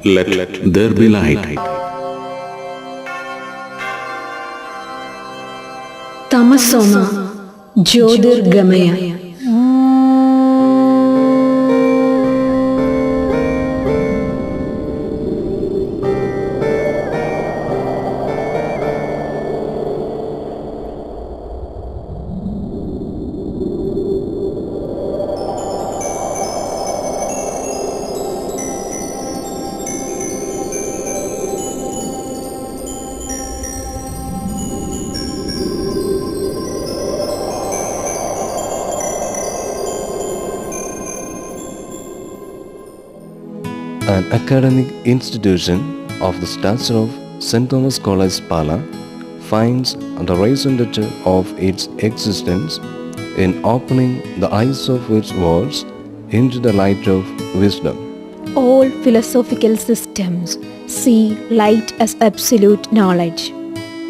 Let there be light. Tamasoma Jyotirgamaya. An academic institution of the stature of St.Thomas College Pala finds the reason d'etre of its existence in opening the eyes of its walls into the light of wisdom. All philosophical systems see light as absolute knowledge.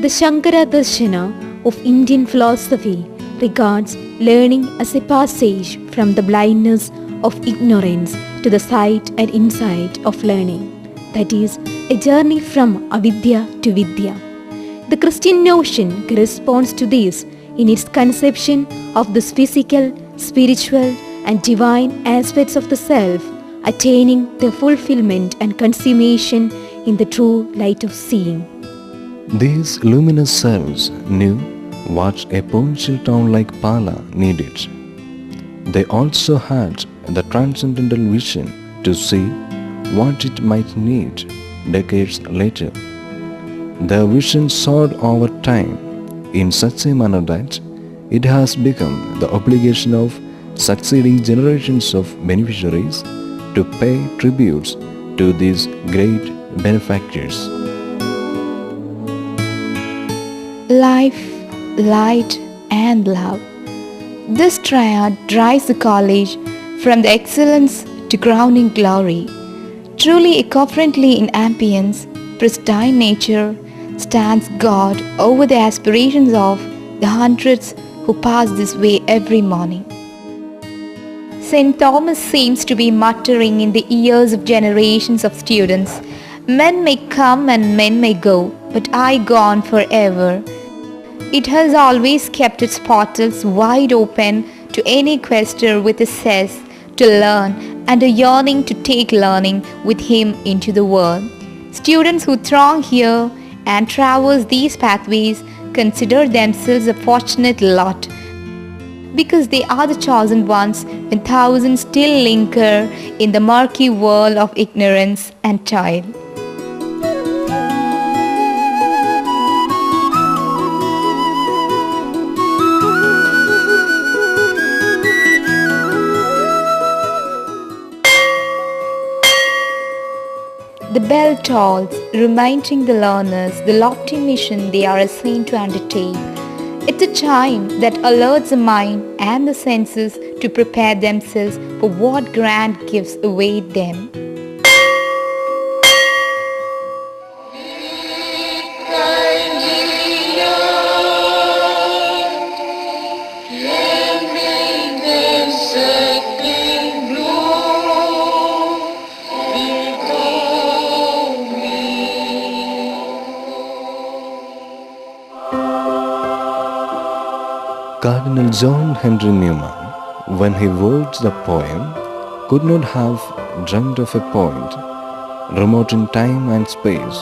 The Shankara Darshana of Indian philosophy regards learning as a passage from the blindness of ignorance to the sight and insight of learning, that is, a journey from avidya to vidya. The Christian notion corresponds to this in its conception of the physical, spiritual, and divine aspects of the self attaining their fulfillment and consummation in the true light of seeing. These luminous selves knew what a provincial town like Pala needed. They also had the transcendental vision to see what it might need decades later. Their vision soared over time in such a manner that it has become the obligation of succeeding generations of beneficiaries to pay tributes to these great benefactors. Life, light, and love. This triad drives the college from the excellence to crowning glory. Truly eco-friendly in ambience, pristine nature, stands God over the aspirations of the hundreds who pass this way every morning. St. Thomas seems to be muttering in the ears of generations of students, "Men may come and men may go, but I go on forever." It has always kept its portals wide open to any quester with a zest to learn and a yearning to take learning with him into the world. Students who throng here and traverse these pathways consider themselves a fortunate lot, because they are the chosen ones when thousands still linger in the murky world of ignorance and toil. The bell tolls, reminding the learners the lofty mission they are assigned to undertake. It's a chime that alerts the mind and the senses to prepare themselves for what grand gifts await them. Cardinal John Henry Newman, when he wrote the poem, could not have dreamt of a point, remote in time and space,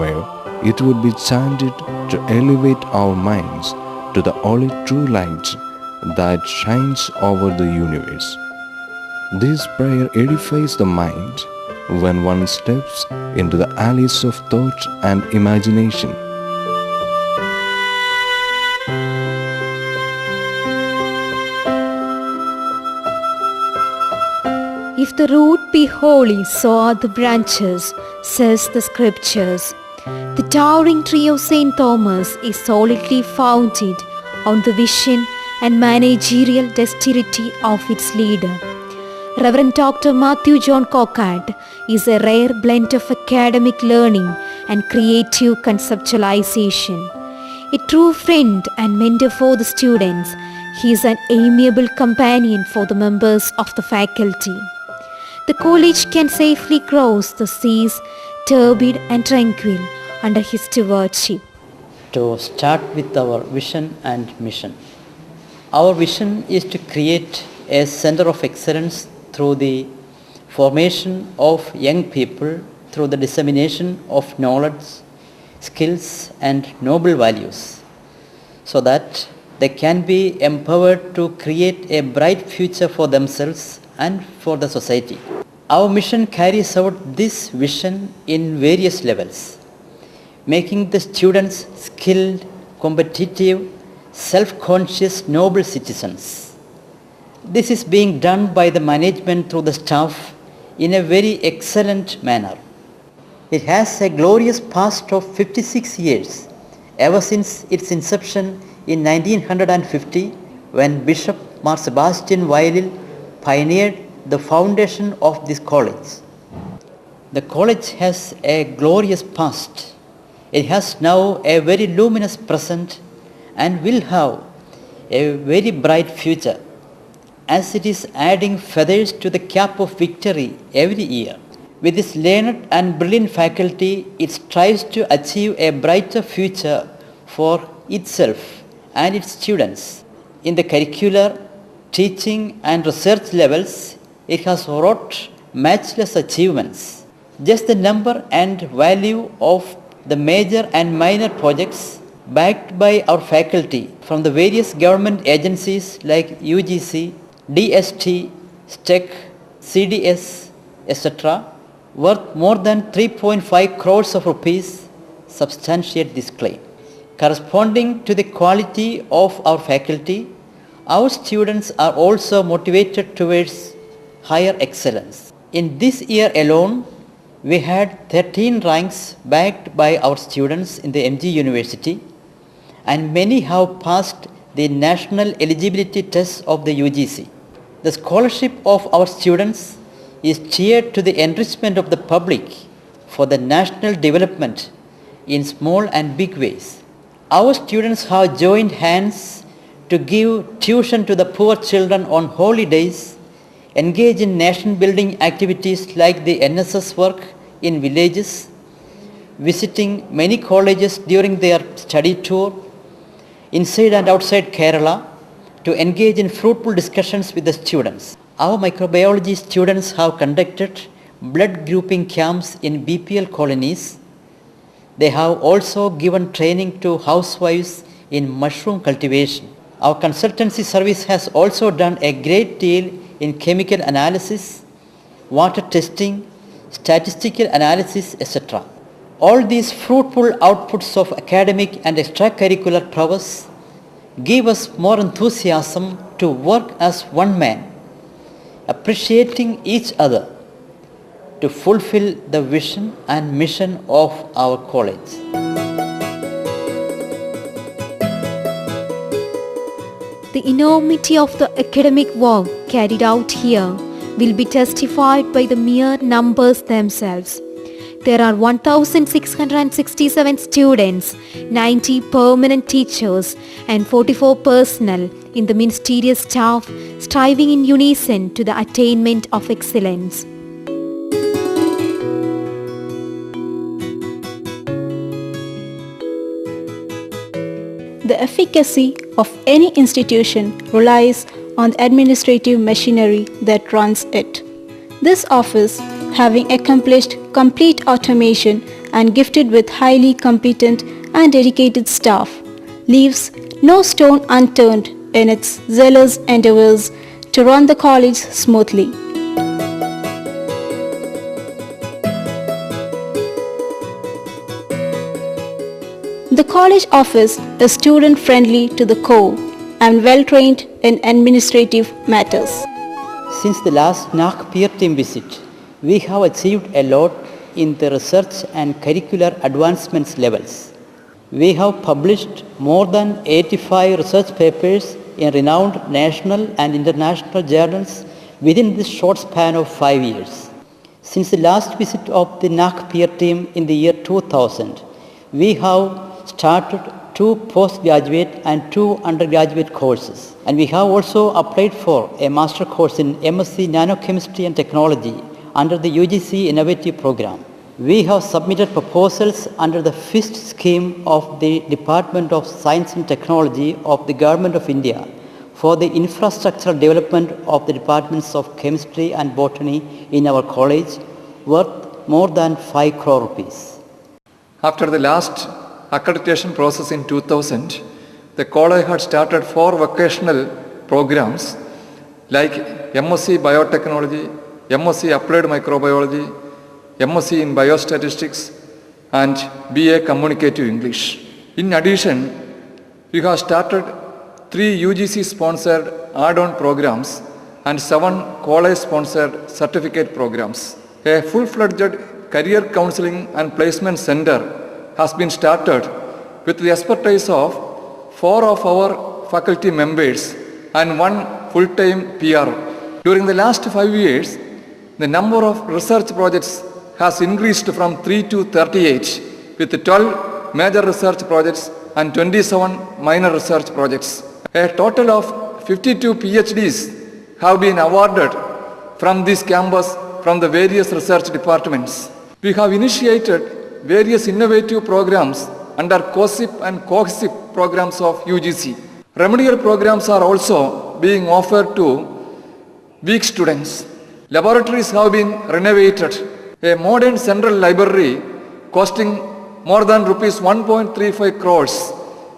where it would be chanted to elevate our minds to the only true light that shines over the universe. This prayer edifies the mind when one steps into the alleys of thought and imagination. If the root be holy, so are the branches, says the scriptures. The towering tree of St. Thomas is solidly founded on the vision and managerial dexterity of its leader. Reverend Dr. Matthew John Cockart is a rare blend of academic learning and creative conceptualization. A true friend and mentor for the students, he is an amiable companion for the members of the faculty. the college can safely cross the seas, turbid and tranquil, under his stewardship. To start with our vision and mission. Our vision is to create a center of excellence through the formation of young people through the dissemination of knowledge, skills and noble values so that they can be empowered to create a bright future for themselves and for the society. Our mission carries out this vision in various levels, making the students skilled, competitive, self-conscious, noble citizens. This is being done by the management through the staff in a very excellent manner. It has a glorious past of 56 years, ever since its inception in 1950, when Bishop Mar Sebastian Vailil pioneered the foundation of this college. The college has a glorious past. It has now a very luminous present and will have a very bright future, as it is adding feathers to the cap of victory every year. With its learned and brilliant faculty, it strives to achieve a brighter future for itself and its students. In the curricular, teaching and research levels, it has wrought matchless achievements. Just the number and value of the major and minor projects backed by our faculty from the various government agencies like UGC, DST, STEC, CDS, etc., worth more than 3.5 crores of rupees substantiate this claim. Corresponding to the quality of our faculty, our students are also motivated towards higher excellence. In this year alone, we had 13 ranks backed by our students in the MG University, and many have passed the national eligibility tests of the UGC. The scholarship of our students is tiered to the enrichment of the public for the national development in small and big ways. Our students have joined hands to give tuition to the poor children on holy days, engage in nation building activities like the NSS work in villages, visiting many colleges during their study tour, inside and outside Kerala, to engage in fruitful discussions with the students. Our microbiology students have conducted blood grouping camps in BPL colonies. They have also given training to housewives in mushroom cultivation. Our consultancy service has also done a great deal in chemical analysis, water testing, statistical analysis, etc. All these fruitful outputs of academic and extracurricular prowess give us more enthusiasm to work as one man, appreciating each other to fulfill the vision and mission of our college. The enormity of the academic work carried out here will be testified by the mere numbers themselves. There are 1,667 students, 90 permanent teachers and 44 personnel in the ministerial staff striving in unison to the attainment of excellence. The efficacy of any institution relies on the administrative machinery that runs it. This office, having accomplished complete automation and gifted with highly competent and dedicated staff, leaves no stone unturned in its zealous endeavors to run the college smoothly. The college office is student-friendly to the core and well-trained in administrative matters. Since the last NAC peer team visit, we have achieved a lot in the research and curricular advancements levels. We have published more than 85 research papers in renowned national and international journals within this short span of 5 years. Since the last visit of the NAC peer team in the year 2000, we have started 2 postgraduate and 2 undergraduate courses, and we have also applied for a master course in MSc Nanochemistry and Technology under the UGC Innovative Program. We have submitted proposals under the FIST scheme of the Department of Science and Technology of the Government of India for the infrastructural development of the departments of chemistry and botany in our college, worth more than 5 crore rupees. After the last accreditation process in 2000, the college had started 4 vocational programs like MSc Biotechnology, MSc Applied Microbiology, MSc in Biostatistics and BA Communicative English. In addition, we have started 3 UGC-sponsored add-on programs and 7 college-sponsored certificate programs. A full-fledged career counseling and placement center has been started with the expertise of 4 of our faculty members and 1 full-time PR. During the last 5 years, the number of research projects has increased from 3 to 38 with 12 major research projects and 27 minor research projects. A total of 52 PhDs have been awarded from this campus from the various research departments. We have initiated various innovative programs under COSIP and COHSIP programs of UGC. Remedial programs are also being offered to weak students. Laboratories have been renovated. A modern central library costing more than rupees 1.35 crores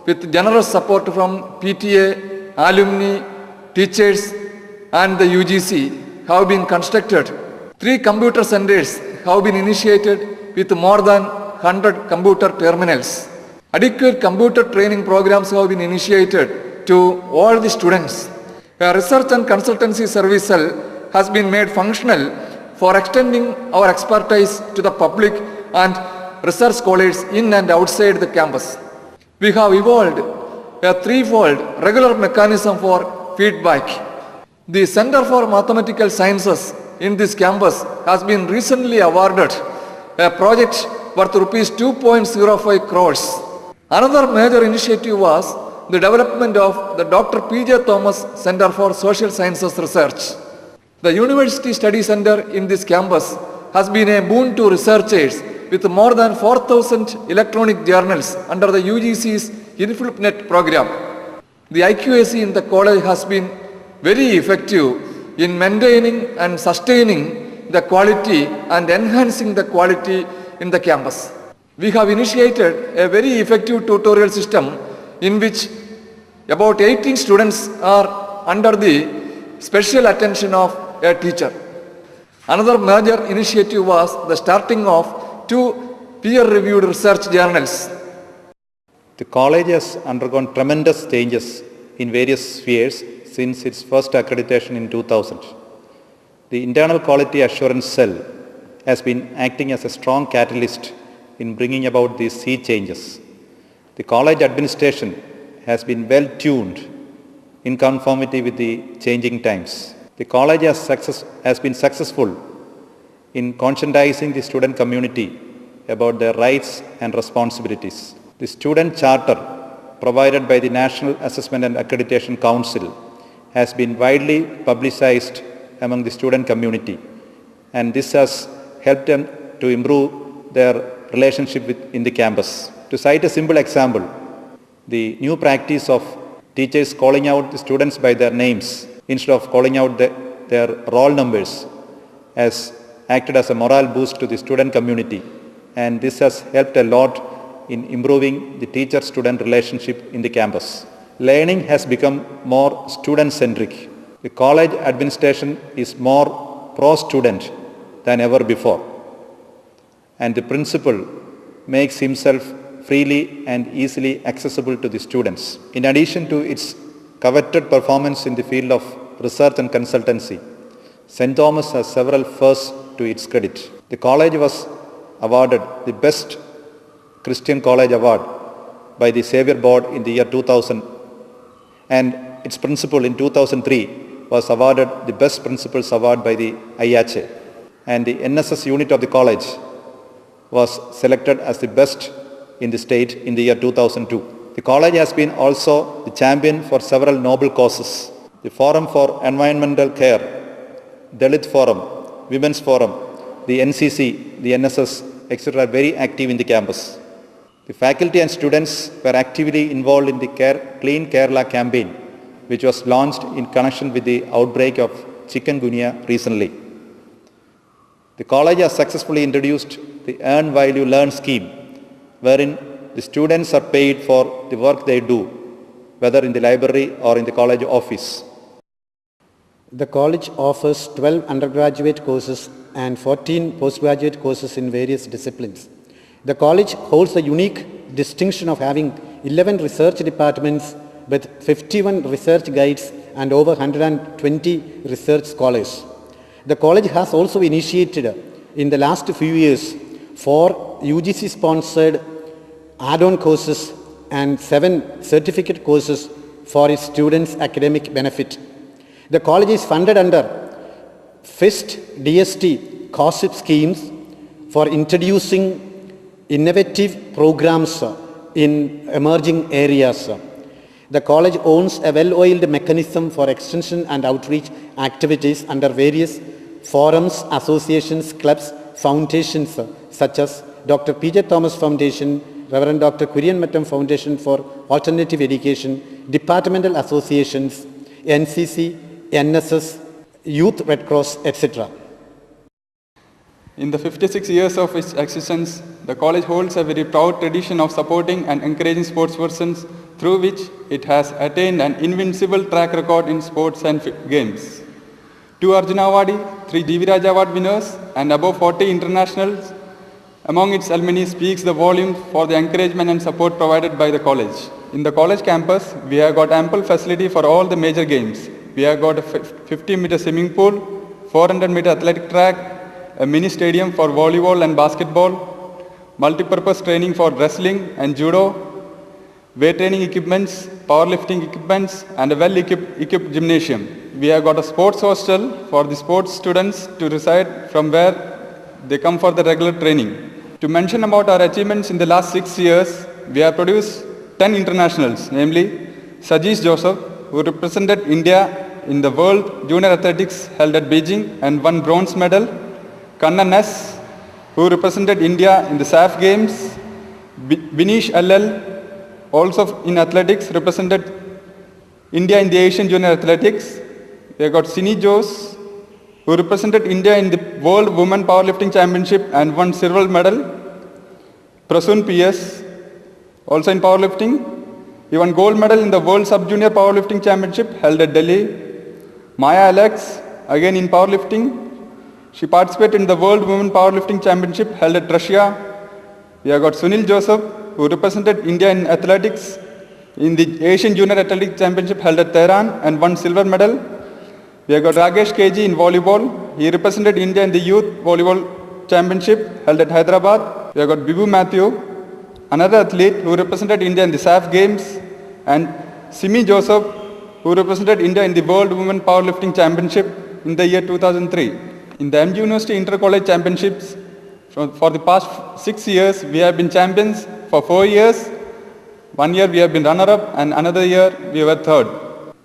with generous support from PTA, alumni, teachers and the UGC have been constructed. 3 computer centers have been initiated with more than 100 computer terminals. Adequate computer training programs have been initiated to all the students. A research and consultancy service cell has been made functional for extending our expertise to the public and research scholars in and outside the campus. We have evolved a 3-fold regular mechanism for feedback. The Center for Mathematical Sciences in this campus has been recently awarded a project worth rupees 2.05 crores. Another major initiative was the development of the Dr. St.Thomas Center for Social Sciences Research. The University Study Center in this campus has been a boon to researchers with more than 4,000 electronic journals under the UGC's InfluPnet program. The IQAC in the college has been very effective in maintaining and sustaining the quality and enhancing the quality in the campus. We have initiated a very effective tutorial system in which about 18 students are under the special attention of a teacher. Another major initiative was the starting of 2 peer-reviewed research journals. The college has undergone tremendous changes in various spheres since its first accreditation in 2000. The Internal Quality Assurance Cell has been acting as a strong catalyst in bringing about these sea changes. The college administration has been well tuned in conformity with the changing times. The college has been successful in conscientizing the student community about their rights and responsibilities. The student charter provided by the National Assessment and Accreditation Council has been widely publicized among the student community, and this has helped them to improve their relationship in the campus. To cite a simple example, the new practice of teachers calling out the students by their names instead of calling out their roll numbers has acted as a morale boost to the student community, and this has helped a lot in improving the teacher-student relationship in the campus. Learning has become more student-centric. The college administration is more pro-student than ever before, and the principal makes himself freely and easily accessible to the students. In addition to its coveted performance in the field of research and consultancy, St. Thomas has several firsts to its credit. The college was awarded the Best Christian College Award by the Xavier Board in the year 2000, and its principal in 2003 was awarded the Best Principals Award by the IACHE, and the NSS unit of the college was selected as the best in the state in the year 2002. The college has been also the champion for several noble causes. The Forum for Environmental Care, Dalit Forum, Women's Forum, the NCC, the NSS, etc. are very active in the campus. The faculty and students were actively involved in the Clean Kerala campaign, which was launched in connection with the outbreak of chikungunya recently. The college has successfully introduced the Earn While You Learn scheme, wherein the students are paid for the work they do, whether in the library or in the college office. The college offers 12 undergraduate courses and 14 postgraduate courses in various disciplines. The college holds the unique distinction of having 11 research departments with 51 research guides and over 120 research scholars. The college has also initiated in the last few years 4 UGC-sponsored add-on courses and 7 certificate courses for its students' academic benefit. The college is funded under FIST, DST, COSIP schemes for introducing innovative programs in emerging areas. The college owns a well-oiled mechanism for extension and outreach activities under various forums, associations, clubs, foundations such as Dr. St.Thomas Foundation, Reverend Dr. Kurian Mattam Foundation for Alternative Education, departmental associations, NCC, NSS, Youth Red Cross, etc. In the 56 years of its existence, the college holds a very proud tradition of supporting and encouraging sportspersons, through which it has attained an invincible track record in sports and games. 2 Arjuna Awardee, 3 D.V. Raja Award winners, and above 40 internationals among its alumni speaks the volume for the encouragement and support provided by the college. In the college campus, we have got ample facility for all the major games. We have got a 50-meter swimming pool, 400-meter athletic track, a mini stadium for volleyball and basketball, multi-purpose training for wrestling and judo, weight training equipments, powerlifting equipments, and a well-equipped gymnasium. We have got a sports hostel for the sports students to reside from where they come for the regular training. To mention about our achievements in the last 6 years, we have produced 10 internationals, namely Sajeesh Joseph, who represented India in the World Junior Athletics held at Beijing and won bronze medal, Kannan S, who represented India in the SAF Games, Binish LL, also in athletics, represented India in the Asian Junior Athletics. We have got Sini Jose, who represented India in the World Women Powerlifting Championship and won silver medal. Prasun PS, also in powerlifting. He won gold medal in the World Sub-Junior Powerlifting Championship held at Delhi. Maya Alex, again in powerlifting. She participated in the World Women Powerlifting Championship held at Russia. We have got Sunil Joseph, who represented India in athletics in the Asian Junior Athletic Championship held at Tehran and won silver medal. We have got Ragesh KG in volleyball. He represented India in the Youth Volleyball Championship held at Hyderabad. We have got Bibu Matthew, another athlete who represented India in the SAF Games, and Simi Joseph, who represented India in the World Women Powerlifting Championship in the year 2003. In the MG University Inter-College Championships, for the past 6 years, we have been champions for 4 years. 1 year we have been runner-up and another year we were third.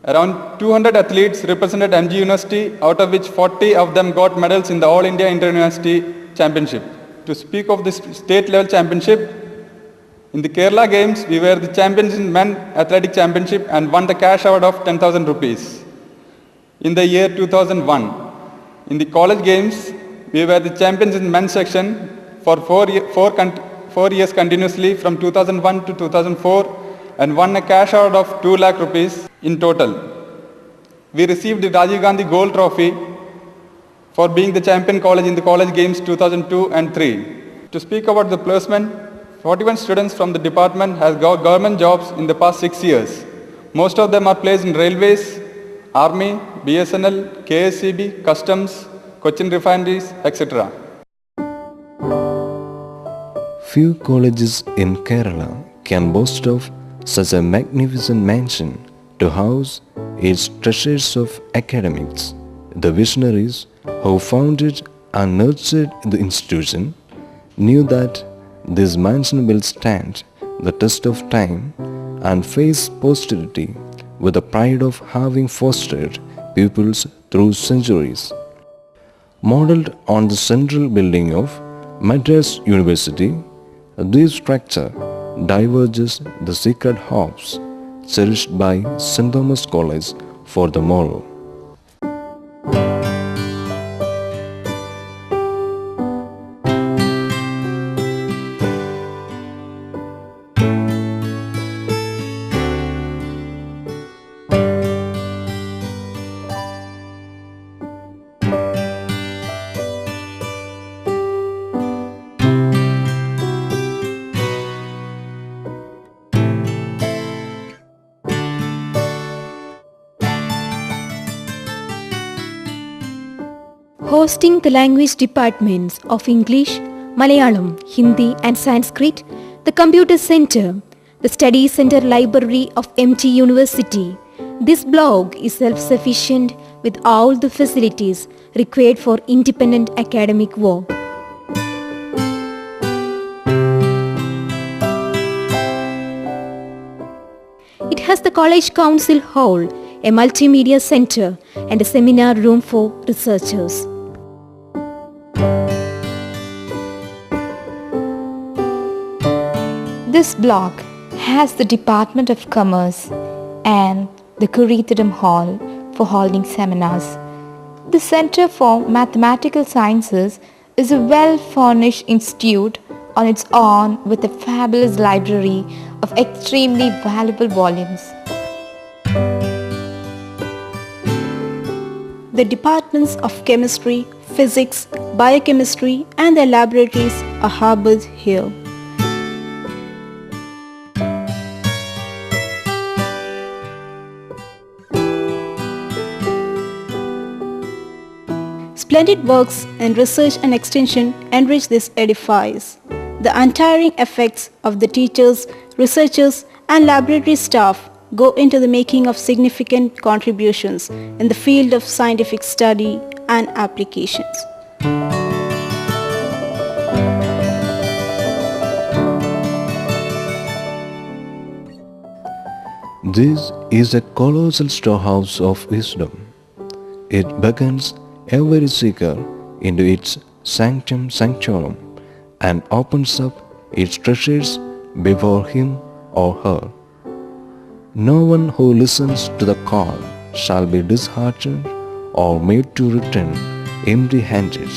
Around 200 athletes represented MG University, out of which 40 of them got medals in the All India Inter-University Championship. To speak of this state level championship, in the Kerala Games, we were the champions in Men Athletic Championship and won the cash award of 10,000 rupees. In the year 2001, in the college games, we were the champions in men's section for 4 years continuously from 2001 to 2004 and won a cash award of 2 lakh rupees in total. We received the Rajiv Gandhi Gold Trophy for being the champion college in the college games 2002 and 3. To speak about the placement, 41 students from the department have got government jobs in the past 6 years. Most of them are placed in railways, Army, BSNL, KSCB, Customs, Cochin Refineries, etc. Few colleges in Kerala can boast of such a magnificent mansion to house its treasures of academics. The visionaries who founded and nurtured the institution knew that this mansion will stand the test of time and face posterity with the pride of having fostered pupils through centuries. Modeled on the central building of Madras University, this structure diverges the sacred hopes cherished by St. Thomas College for the morrow. Hosting the language departments of English, Malayalam, Hindi and Sanskrit, the Computer Center, the Study Center Library of MT University. This block is self-sufficient with all the facilities required for independent academic work. It has the College Council Hall, a multimedia center and a seminar room for researchers. This block has the Department of Commerce and the Curriculum Hall for holding seminars. The Center for Mathematical Sciences is a well-furnished institute on its own with a fabulous library of extremely valuable volumes. The departments of chemistry, physics, biochemistry and their laboratories are harbored here. Splendid works in research and extension enrich this edifice. The untiring efforts of the teachers, researchers and laboratory staff go into the making of significant contributions in the field of scientific study and applications. This is a colossal storehouse of wisdom. It beckons every seeker into its sanctum sanctorum and opens up its treasures before him or her. No one who listens to the call shall be disheartened or made to return empty-handed.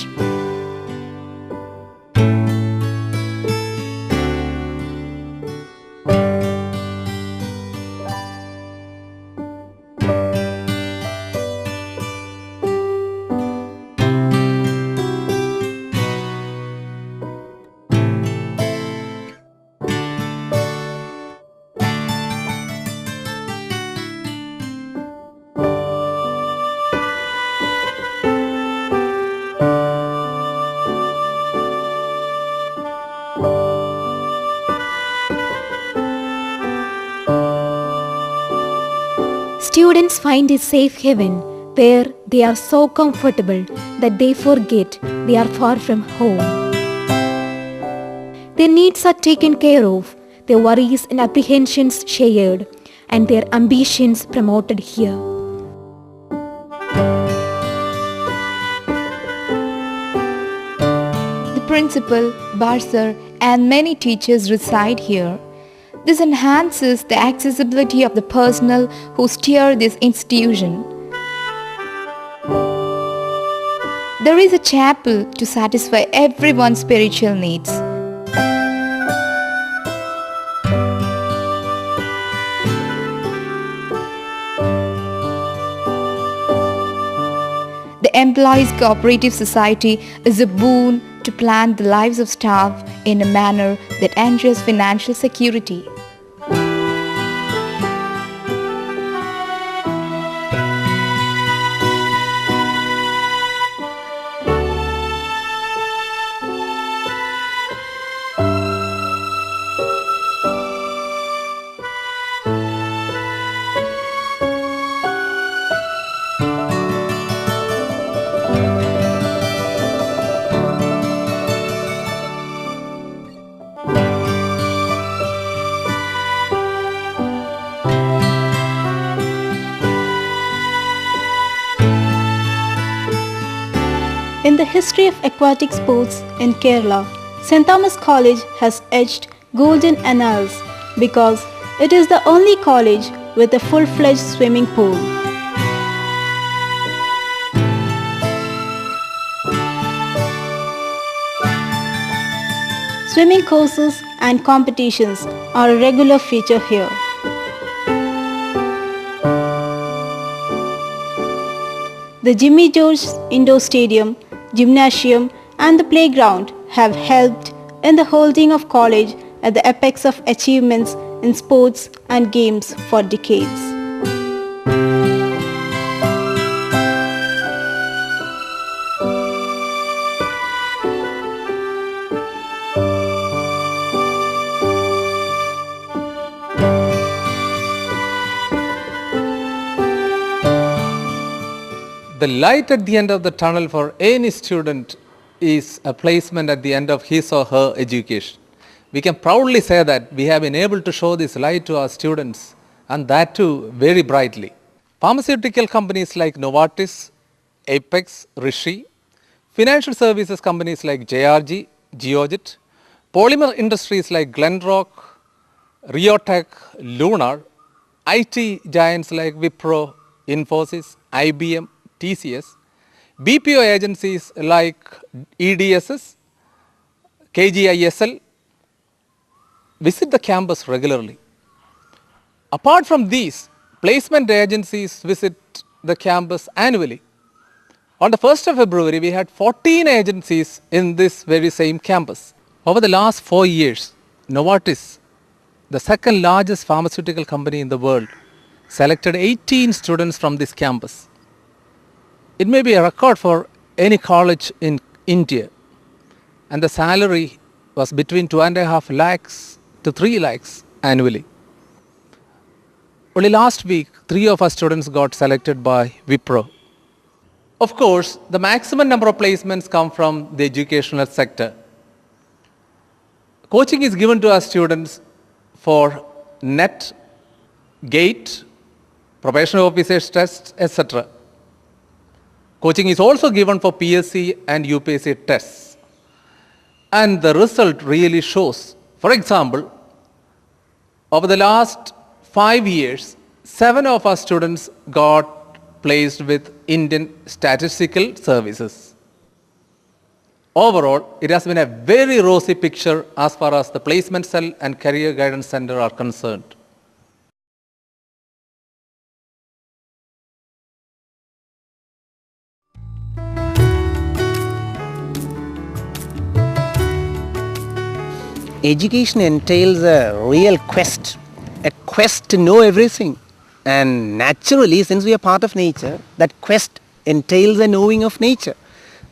Students find a safe haven where they are so comfortable that they forget they are far from home. Their needs are taken care of, their worries and apprehensions shared, and their ambitions promoted here. The principal, bursar, and many teachers reside here. This enhances the accessibility of the personnel who steer this institution. There is a chapel to satisfy everyone's spiritual needs. The Employees Cooperative Society is a boon to plan the lives of staff in a manner that ensures financial security. the history of aquatic sports in Kerala, St. Thomas College has etched golden annals because it is the only college with a full-fledged swimming pool. Swimming courses and competitions are a regular feature here. The Jimmy George Indoor Stadium, Gymnasium and the playground have helped in the holding of college at the apex of achievements in sports and games for decades. The light at the end of the tunnel for any student is a placement at the end of his or her education. We can proudly say that we have been able to show this light to our students, and that too very brightly. Pharmaceutical companies like Novartis, Apex, Rishi, financial services companies like JRG, Geojet, polymer industries like Glenrock, Riotech, Lunar, IT giants like Wipro, Infosys, IBM, TCS, BPO agencies like EDSS, KGISL visit the campus regularly. Apart from these, placement agencies visit the campus annually. On the 1st of February, we had 14 agencies in this very same campus. Over the last 4 years, Novartis, the second largest pharmaceutical company in the world, selected 18 students from this campus. It may be a record for any college in India, and the salary was between 2.5 lakhs to 3 lakhs annually. Only last week, 3 of our students got selected by Wipro. Of course, the maximum number of placements come from the educational sector. Coaching is given to our students for NET, GATE, probation officers tests, etc. Coaching is also given for PSC and UPSC tests. And the result really shows. For example, over the last 5 years, 7 of our students got placed with Indian Statistical Services. Overall, it has been a very rosy picture as far as the Placement Cell and Career Guidance Center are concerned. Education entails a real quest to know everything. And naturally, since we are part of nature, that quest entails a knowing of nature.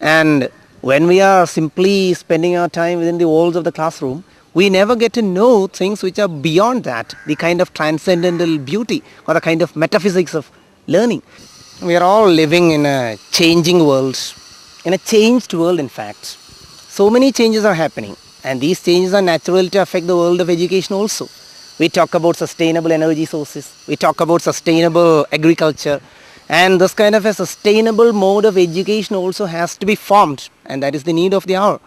And when we are simply spending our time within the walls of the classroom, we never get to know things which are beyond that, the kind of transcendental beauty or the kind of metaphysics of learning. We are all living in a changing world, in a changed world in fact. So many changes are happening. And these changes are natural to affect the world of education also. We talk about sustainable energy sources, we talk about sustainable agriculture, and this kind of a sustainable mode of education also has to be formed, and that is the need of the hour.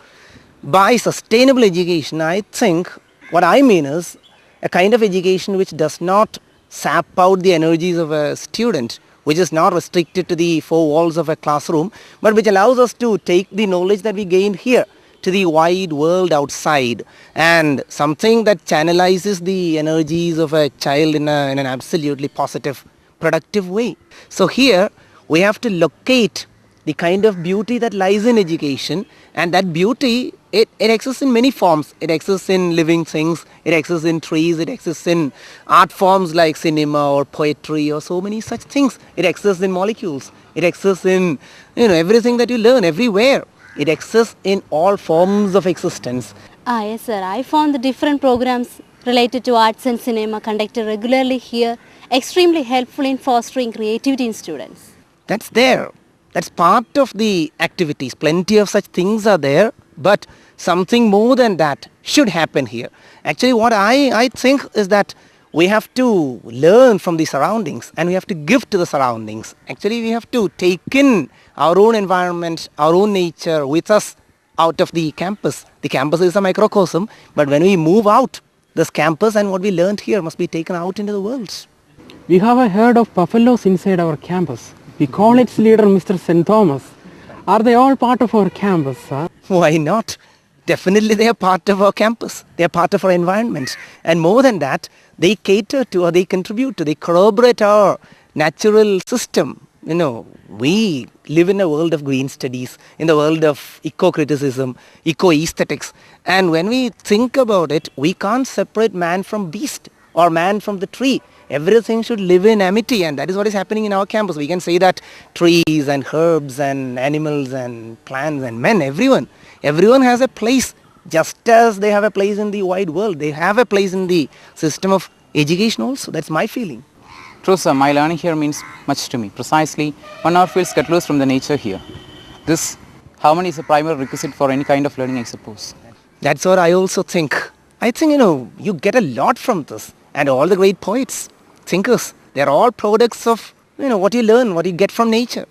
By sustainable education, I think what I mean is a kind of education which does not sap out the energies of a student, which is not restricted to the 4 walls of a classroom, but which allows us to take the knowledge that we gain here to the wide world outside, and something that channelizes the energies of a child in an absolutely positive, productive way. So here we have to locate the kind of beauty that lies in education, and that beauty, it exists in many forms. It exists in living things, it exists in trees, it exists in art forms like cinema or poetry or so many such things. It exists in molecules, it exists in everything that you learn everywhere. It exists in all forms of existence. Yes sir, I found the different programs related to arts and cinema conducted regularly here extremely helpful in fostering creativity in students. That's there. That's part of the activities. Plenty of such things are there, but something more than that should happen here. Actually what I think is that we have to learn from the surroundings and we have to give to the surroundings. Actually, we have to take in our own environment, our own nature with us out of the campus. The campus is a microcosm, but when we move out, this campus and what we learned here must be taken out into the world. We have a herd of buffaloes inside our campus. We call its leader Mr. St.Thomas. Are they all part of our campus, sir? Why not? Definitely they are part of our campus. They are part of our environment. And more than that, they cater to or they contribute to, they corroborate our natural system. You know, we live in a world of green studies, in the world of eco-criticism, eco-aesthetics. And when we think about it, we can't separate man from beast or man from the tree. Everything should live in amity, and that is what is happening in our campus. We can say that trees and herbs and animals and plants and men, everyone has a place, just as they have a place in the wide world. They have a place in the system of education also. That's my feeling. True, sir. My learning here means much to me. Precisely, 1 hour feels cut loose from the nature here. This harmony is a primary requisite for any kind of learning, I suppose. That's what I also think. I think, you get a lot from this. And all the great poets, thinkers, they're all products of, what you learn, what you get from nature.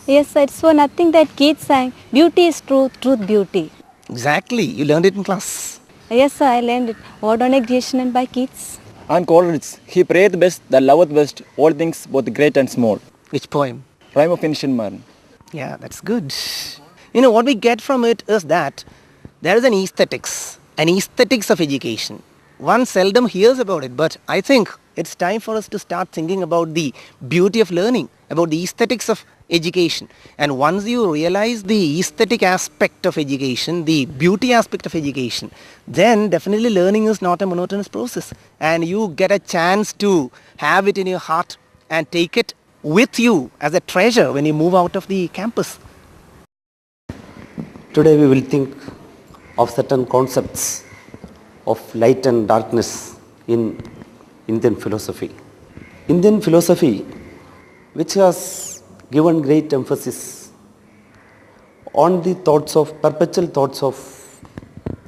Yes, sir. It's for nothing that Keats sang, beauty is truth, truth beauty. Exactly. You learned it in class. Yes, sir. I learned it. Ode on Exhaustion by Keats. And Coleridge, he prayeth best that loveth best all things both great and small. Which poem? Rhyme of Ancient Man. Yeah, that's good. What we get from it is that there is an aesthetics of education. One seldom hears about it, but I think it's time for us to start thinking about the beauty of learning, about the aesthetics of education. And once you realize the aesthetic aspect of education, the beauty aspect of education, then definitely learning is not a monotonous process. And you get a chance to have it in your heart and take it with you as a treasure when you move out of the campus. Today we will think of certain concepts of light and darkness in Indian philosophy. Indian philosophy, which has given great emphasis on the perpetual thoughts of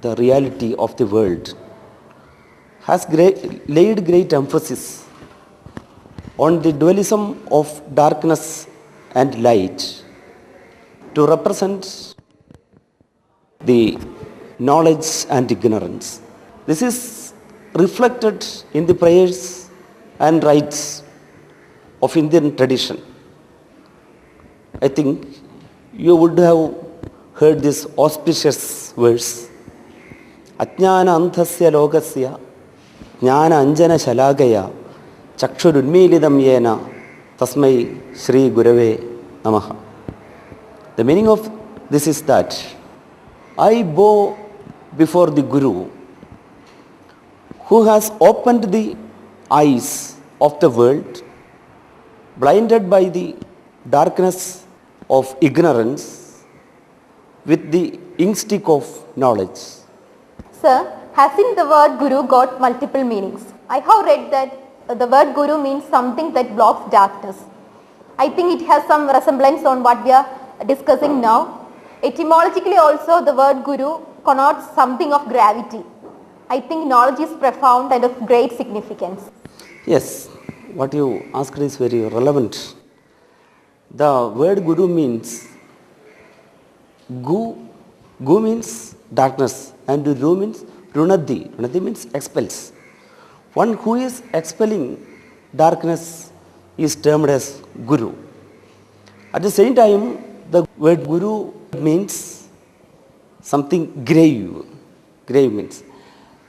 the reality of the world, has laid great emphasis on the dualism of darkness and light to represent the knowledge and ignorance. This is reflected in the prayers and rites of Indian tradition. I think you would have heard this auspicious verse. Ajnana anthasya logasya jnana anjana shalagaya chakshurunmilidam yena tasmai Shri Gurave Namaha. The meaning of this is that I bow before the Guru who has opened the eyes of the world, blinded by the darkness of ignorance with the inkstick of knowledge. Sir, hasn't the word Guru got multiple meanings? I have read that the word Guru means something that blocks darkness. I think it has some resemblance on what we are discussing now. Etymologically also the word Guru connotes something of gravity. I think knowledge is profound and of great significance. Yes, what you asked is very relevant. The word Guru means, Gu means darkness and Ru means Runadi. Runadi means expels. One who is expelling darkness is termed as Guru. At the same time, the word Guru means something grave. Grave means.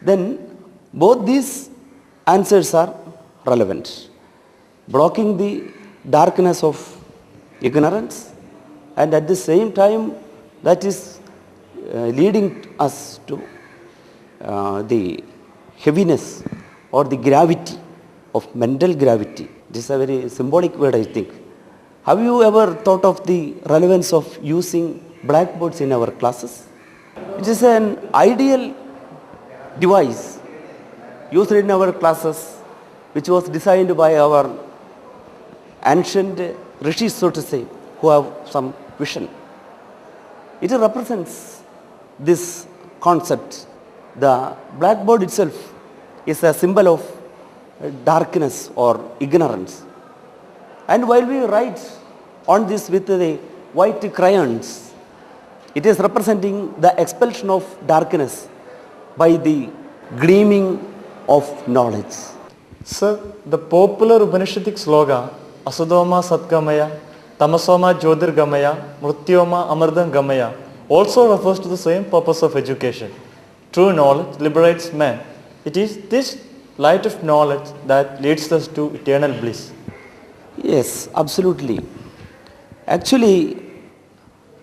Then both these answers are relevant. Blocking the darkness of ignorance and at the same time that is leading us to the heaviness or the gravity of mental gravity. This is a very symbolic word, I think. Have you ever thought of the relevance of using blackboards in our classes? It is an ideal device used in our classes which was designed by our ancient rishis, so to say, who have some vision. It represents this concept. The blackboard itself is a symbol of darkness or ignorance. And while we write on this with the white crayons, it is representing the expulsion of darkness by the gleaming of knowledge. Sir, the popular Upanishadic slogan, Asudoma Satgamaya, Tamasoma Jyotirgamaya, Mrutyoma Amardam Gamaya, also refers to the same purpose of education. True knowledge liberates man. It is this light of knowledge that leads us to eternal bliss. Yes, absolutely. Actually,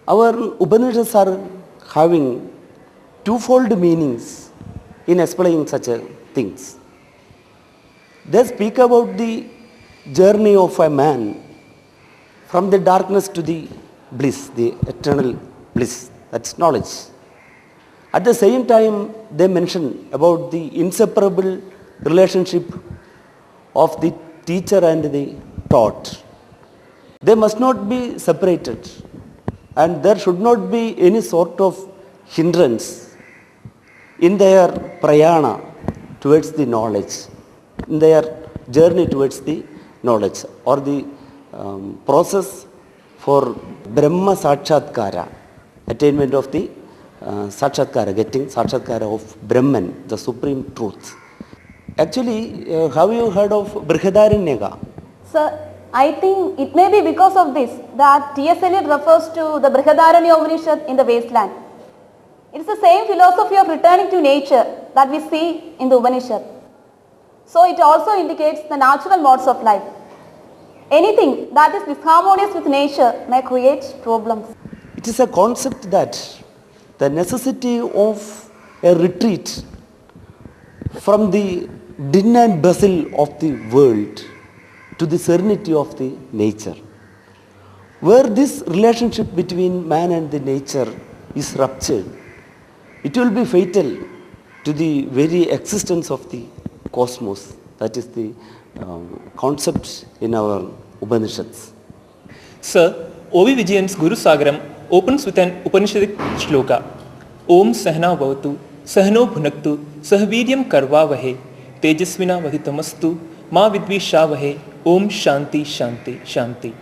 our Upanishads are having twofold meanings in explaining such things. They speak about the journey of a man from the darkness to the bliss, the eternal bliss, that's knowledge. At the same time, they mention about the inseparable relationship of the teacher and the taught. They must not be separated, and there should not be any sort of hindrance in their prayana towards the knowledge, in their journey towards the knowledge, or the process for Brahma Sakshatkara, attainment of the Sakshatkara, getting Sakshatkara of Brahman, the supreme truth. Actually, have you heard of Brihadaranyaka? Sir, I think it may be because of this that T.S. Eliot refers to the Brihadaranya Upanishad in the wasteland. It is the same philosophy of returning to nature that we see in the Upanishad. So it also indicates the natural modes of life. Anything that is disharmonious with nature may create problems. It is a concept that the necessity of a retreat from the din and bustle of the world to the serenity of the nature. Where this relationship between man and the nature is ruptured, it will be fatal to the very existence of the cosmos. That is the concept in our Upanishads. Sir, O.V. Vijayan's Guru Sagaram opens with an Upanishadic shloka. Om Sahana Bhavatu, Sahano Bhunaktu, Sahaviryam Karvavahe, Tejasvina Vahitamastu, Ma Vidvishavahe, Om Shanti Shanti Shanti.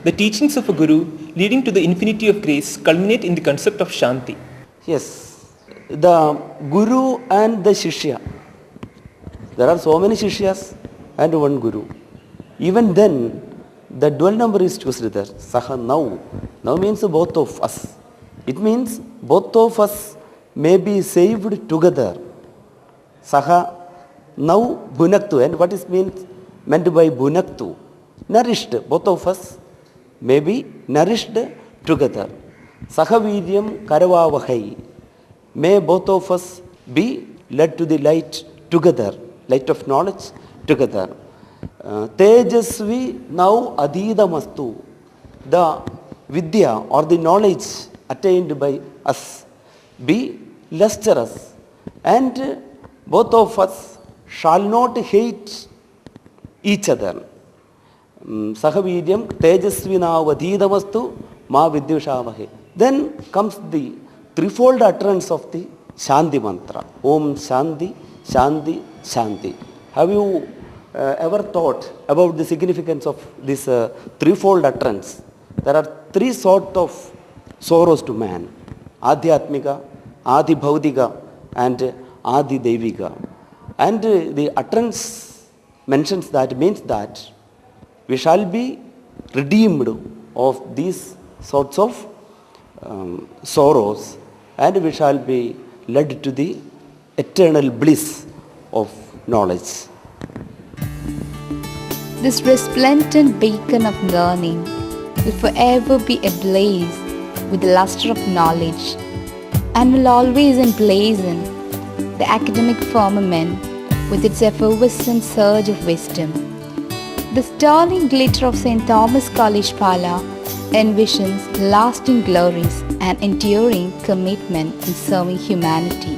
The teachings of a Guru leading to the infinity of grace culminate in the concept of Shanti. Yes, the Guru and the Shishya. There are so many Shishyas and one Guru. Even then, the dual number is chosen there. Saha now. Now means both of us. It means both of us may be saved together. Saha now Bhunaktu. And what is meant by Bhunaktu? Nourished. Both of us may be nourished together. Sahaviryam Karavavahai. May both of us be led to the light together. Light of knowledge together. Tejasvi now Adhidamastu. The Vidya or the knowledge attained by us be lustrous, and both of us shall not hate each other. Sahavidyam Tejasvina Vadhidamastu Ma Vidyushavahe. Then comes the threefold utterance of the Shanti mantra. Om Shanti, Shanti, Shanti. Have you ever thought about the significance of this threefold utterance? There are three sorts of sorrows to man. Adhyatmika, Adi Bhaudika and Adi Devika. And the utterance mentions that, means that we shall be redeemed of these sorts of sorrows, and we shall be led to the eternal bliss of knowledge. This resplendent beacon of learning will forever be ablaze with the luster of knowledge, and will always emblazon the academic firmament with its effervescent surge of wisdom. The sterling glitter of St. Thomas College Pala envisions lasting glories and enduring commitment in serving humanity.